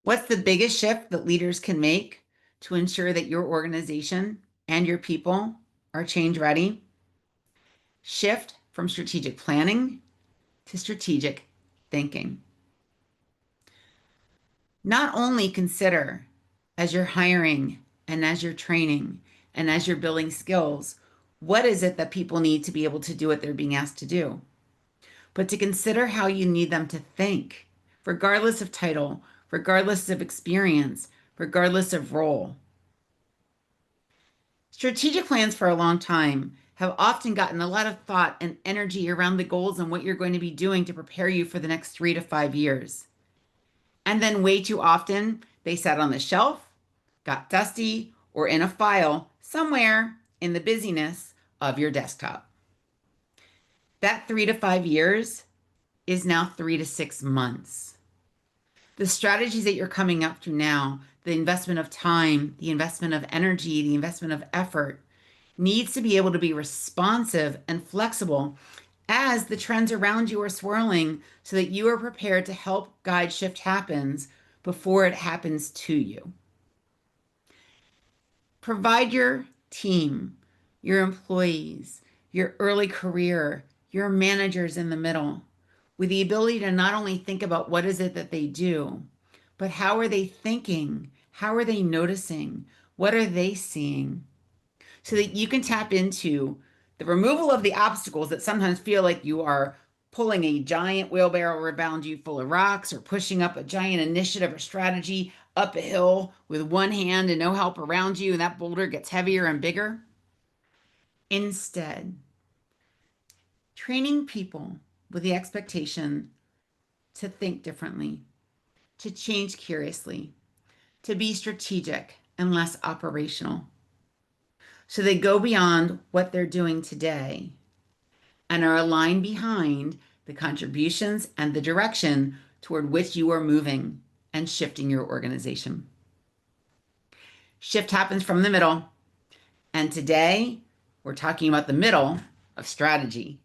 What's the biggest shift that leaders can make to ensure that your organization and your people are change ready? Shift from strategic planning to strategic thinking. Not only consider as you're hiring and as you're training and as you're building skills, what is it that people need to be able to do what they're being asked to do, but to consider how you need them to think, regardless of title, regardless of experience, regardless of role. Strategic plans for a long time have often gotten a lot of thought and energy around the goals and what you're going to be doing to prepare you for the next 3 to 5 years. And then way too often, they sat on the shelf, got dusty, or in a file somewhere in the busyness of your desktop. That 3 to 5 years is now 3 to 6 months. The strategies that you're coming up through now, the investment of time, the investment of energy, the investment of effort, needs to be able to be responsive and flexible as the trends around you are swirling so that you are prepared to help guide shift happens before it happens to you. Provide your team, your employees, your early career, your managers in the middle with the ability to not only think about what is it that they do, but how are they thinking? How are they noticing? What are they seeing? So that you can tap into the removal of the obstacles that sometimes feel like you are pulling a giant wheelbarrow around you full of rocks or pushing up a giant initiative or strategy up a hill with one hand and no help around you, and that boulder gets heavier and bigger. Instead, training people with the expectation to think differently, to change curiously, to be strategic and less operational. So they go beyond what they're doing today and are aligned behind the contributions and the direction toward which you are moving and shifting your organization. Shift happens from the middle. And today we're talking about the middle of strategy.